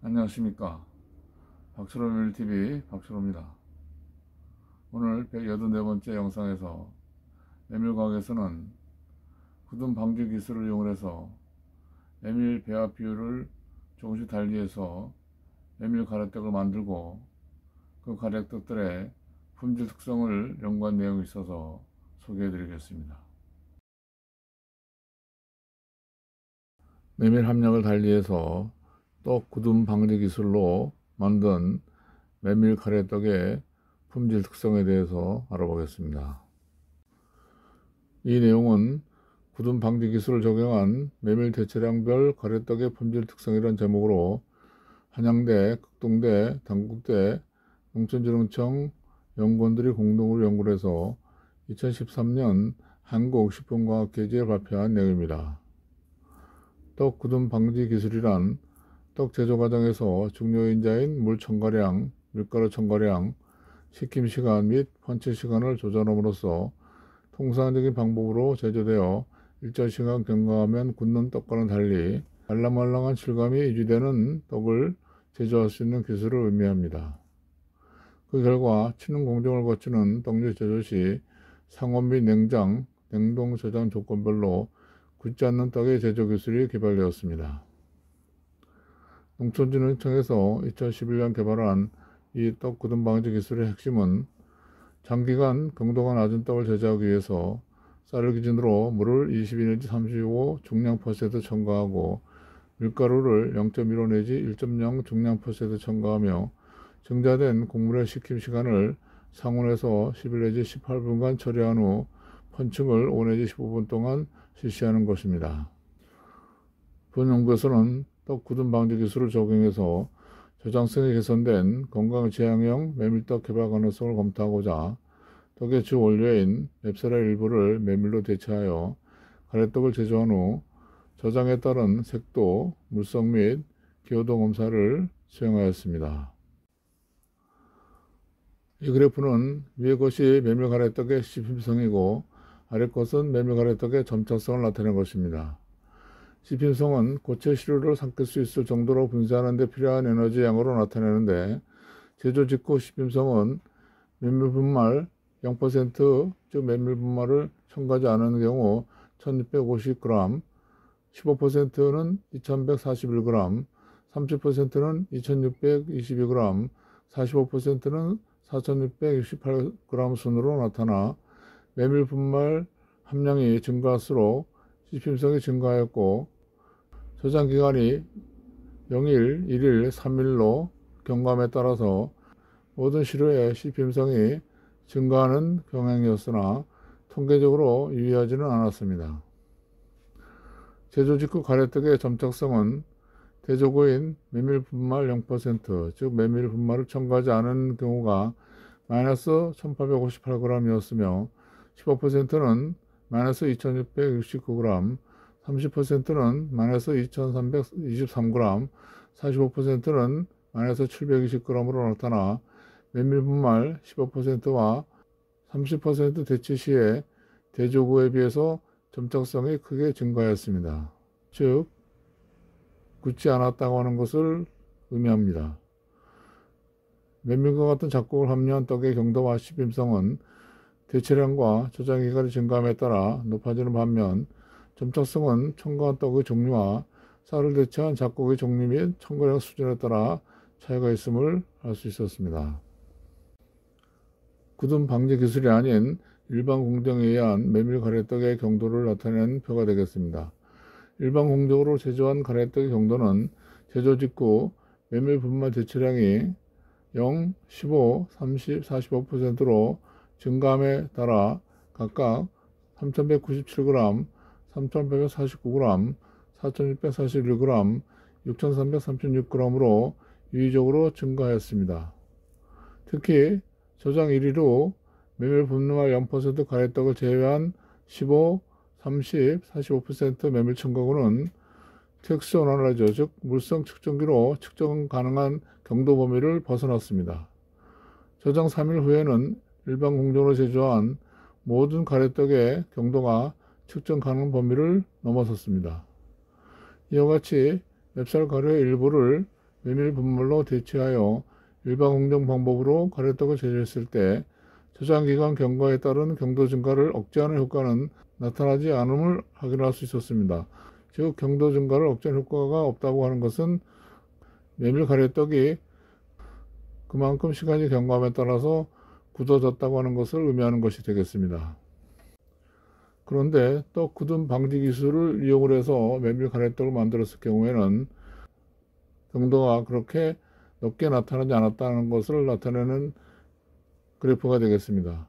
안녕하십니까. 박철호밀TV 박철호입니다. 오늘 184번째 영상에서 메밀과학에서는 굳음 방지 기술을 이용해서 메밀 배합 비율을 조금씩 달리해서 메밀 가래떡을 만들고 그 가래떡들의 품질 특성을 연구한 내용이 있어서 소개해 드리겠습니다. 메밀 함량을 달리해서 떡 굳음 방지 기술로 만든 메밀 가래떡의 품질 특성에 대해서 알아보겠습니다. 이 내용은 굳음 방지 기술을 적용한 메밀 대체량별 가래떡의 품질 특성이라는 제목으로 한양대, 극동대, 단국대, 농촌진흥청 연구원들이 공동으로 연구를 해서 2013년 한국식품과학계지에 발표한 내용입니다. 떡 굳음 방지 기술이란 떡 제조 과정에서 중요인자인 물 첨가량, 밀가루 첨가량, 식힘 시간 및 번체 시간을 조절함으로써 통상적인 방법으로 제조되어 일정 시간 경과하면 굳는 떡과는 달리 말랑말랑한 질감이 유지되는 떡을 제조할 수 있는 기술을 의미합니다. 그 결과 치는 공정을 거치는 떡류 제조 시 상온 및 냉장, 냉동 저장 조건별로 굳지 않는 떡의 제조 기술이 개발되었습니다. 농촌진흥청에서 2011년 개발한 이 떡 굳음 방지 기술의 핵심은 장기간 경도가 낮은 떡을 제조하기 위해서 쌀을 기준으로 물을 22 내지 35 중량 퍼센트 첨가하고 밀가루를 0.15 내지 1.0 중량 퍼센트 첨가하며 증자된 곡물의 식힘 시간을 상온에서 11 내지 18분간 처리한 후 펀칭을 5 내지 15분 동안 실시하는 것입니다. 본 연구에서는 떡 굳음 방지 기술을 적용해서 저장성이 개선된 건강 지향형 메밀떡 개발 가능성을 검토하고자 떡의 주 원료인 맵쌀의 일부를 메밀로 대체하여 가래떡을 제조한 후 저장에 따른 색도, 물성 및 기호도 검사를 수행하였습니다. 이 그래프는 위의 것이 메밀 가래떡의 씹힘성이고 아래 것은 메밀 가래떡의 점차성을 나타낸 것입니다. 씹힘성은 고체 시료를 삼킬 수 있을 정도로 분쇄하는 데 필요한 에너지 양으로 나타내는데 제조 직후 씹힘성은 메밀 분말 0%, 즉 메밀 분말을 첨가하지 않은 경우 1650g, 15%는 2141g, 30%는 2622g, 45%는 4668g 순으로 나타나 메밀 분말 함량이 증가할수록 씹힘성이 증가하였고 저장 기간이 0일, 1일, 3일로 경감에 따라서 모든 시료의 씹힘성이 증가하는 경향이었으나 통계적으로 유의하지는 않았습니다. 제조 직후 가래떡의 점착성은 대조고인 메밀 분말 0%, 즉 메밀 분말을 첨가하지 않은 경우가 마이너스 1858g이었으며 15%는 마이너스 2669g, 30%는 마이너스 2323g, 45%는 마이너스 720g으로 나타나 메밀 분말 15%와 30% 대체 시에 대조구에 비해서 점착성이 크게 증가하였습니다. 즉, 굳지 않았다고 하는 것을 의미합니다. 메밀과 같은 작곡을 함유한 떡의 경도와 씹힘성은 대체량과 저장 기간이 증가함에 따라 높아지는 반면 점착성은 첨가한 떡의 종류와 쌀을 대체한 작곡의 종류 및 첨가량 수준에 따라 차이가 있음을 알 수 있었습니다. 굳음 방지 기술이 아닌 일반 공정에 의한 메밀 가래떡의 경도를 나타내는 표가 되겠습니다. 일반 공정으로 제조한 가래떡의 경도는 제조 직후 메밀 분말 대체량이 0, 15, 30, 45%로 증가함에 따라 각각 3197g, 3849g, 4641g, 6336g으로 유의적으로 증가하였습니다. 특히 저장 1일 후 메밀 분말 0% 가래떡을 제외한 15, 30, 45% 메밀 첨가구는 텍스처 어널라이저, 즉 물성 측정기로 측정 가능한 경도 범위를 벗어났습니다. 저장 3일 후에는 일반 공정으로 제조한 모든 가래떡의 경도가 측정 가능 범위를 넘어섰습니다. 이와 같이 맵쌀 가루의 일부를 메밀 분말로 대체하여 일반 공정 방법으로 가래떡을 제조했을 때 저장기간 경과에 따른 경도 증가를 억제하는 효과는 나타나지 않음을 확인할 수 있었습니다. 즉 경도 증가를 억제하는 효과가 없다고 하는 것은 메밀 가래떡이 그만큼 시간이 경과함에 따라서 굳어졌다고 하는 것을 의미하는 것이 되겠습니다. 그런데 떡 굳음 방지 기술을 이용을 해서 메밀 가래떡을 만들었을 경우에는 경도가 그렇게 높게 나타나지 않았다는 것을 나타내는 그래프가 되겠습니다.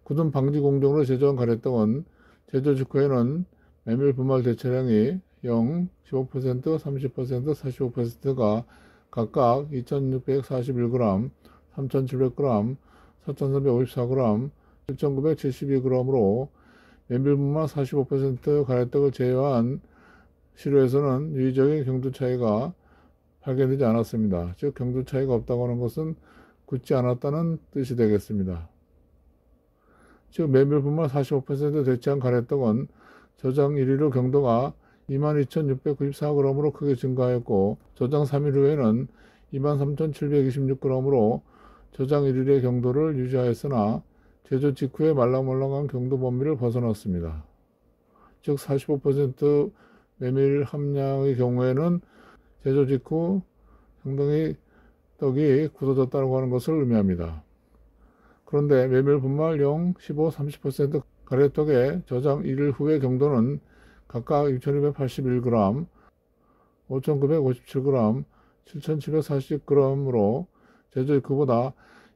굳음 방지 공정으로 제조한 가래떡은 제조 직후에는 메밀 분말 대체량이 0, 15%, 30%, 45%가 각각 2641g, 3700g, 4354g, 7972g으로 메밀 분말 45% 가래떡을 제외한 시료에서는 유의적인 경도 차이가 발견되지 않았습니다. 즉 경도 차이가 없다고 하는 것은 굳지 않았다는 뜻이 되겠습니다. 즉 메밀 분말 45% 대체한 가래떡은 저장 1일 후 경도가 22,694g으로 크게 증가하였고 저장 3일 후에는 23,726g으로 저장 1일의 경도를 유지하였으나 제조 직후에 말랑말랑한 경도 범위를 벗어났습니다. 즉 45% 메밀 함량의 경우에는 제조 직후 상당히 떡이 굳어졌다고 하는 것을 의미합니다. 그런데 메밀 분말 0, 15, 30% 가래떡의 저장 1일 후의 경도는 각각 6,281g, 5,957g, 7,740g으로 제조 직후보다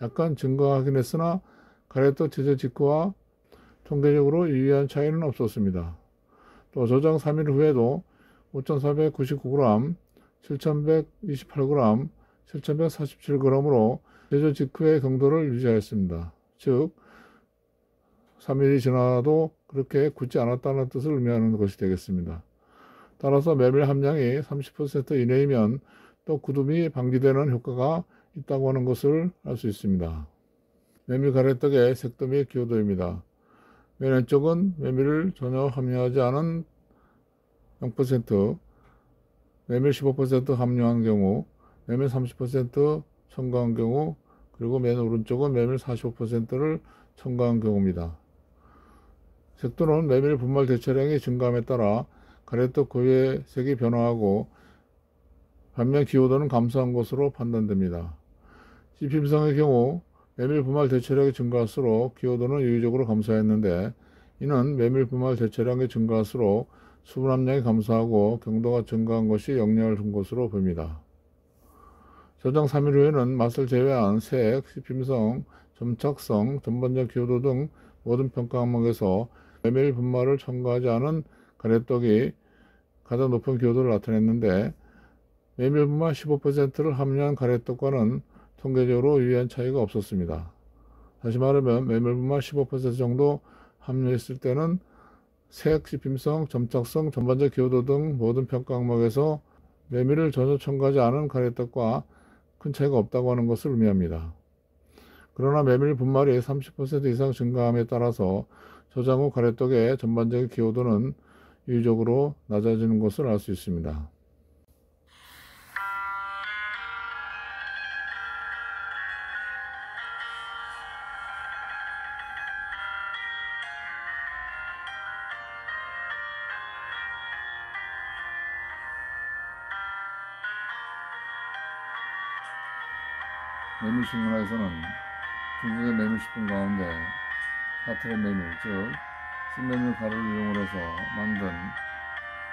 약간 증가하긴 했으나 가래떡 제조 직후와 통계적으로 유의한 차이는 없었습니다. 또 저장 3일 후에도 5,499g, 7,128g, 7,147g으로 제조 직후의 경도를 유지하였습니다. 즉 3일이 지나도 그렇게 굳지 않았다는 뜻을 의미하는 것이 되겠습니다. 따라서 메밀 함량이 30% 이내이면 또 굳음이 방지되는 효과가 있다고 하는 것을 알 수 있습니다. 메밀 가래떡의 색도 및 기호도입니다. 맨 왼쪽은 메밀을 전혀 함유하지 않은 0%, 메밀 15% 함유한 경우, 메밀 30% 첨가한 경우, 그리고 맨 오른쪽은 메밀 45%를 첨가한 경우입니다. 색도는 메밀 분말 대체량이 증가함에 따라 가래떡 고유의 색이 변화하고 반면 기호도는 감소한 것으로 판단됩니다. 씹힘성의 경우 메밀 분말 대체량이 증가할수록 기호도는 유의적으로 감소했는데 이는 메밀 분말 대체량이 증가할수록 수분 함량이 감소하고 경도가 증가한 것이 영향을 준 것으로 보입니다. 저장 3일 후에는 맛을 제외한 색, 씹힘성, 점착성, 전반적 기호도 등 모든 평가 항목에서 메밀 분말을 첨가하지 않은 가래떡이 가장 높은 기호도를 나타냈는데 메밀 분말 15%를 함유한 가래떡과는 통계적으로 유의한 차이가 없었습니다. 다시 말하면 메밀 분말 15% 정도 함유했을 때는 색, 씹힘성, 점착성, 전반적 기호도 등 모든 평가 항목에서 메밀을 전혀 첨가하지 않은 가래떡과 큰 차이가 없다고 하는 것을 의미합니다. 그러나 메밀 분말이 30% 이상 증가함에 따라서 저장 후 가래떡의 전반적인 기호도는 유의적으로 낮아지는 것을 알 수 있습니다. 메밀 식문화에서는 중국의 메밀 식품 가운데 타트렛 메밀, 즉 신메밀 가루를 이용해서 만든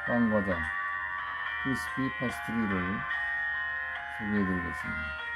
빵과자, 크리스피 파스트리를 소개해 드리겠습니다.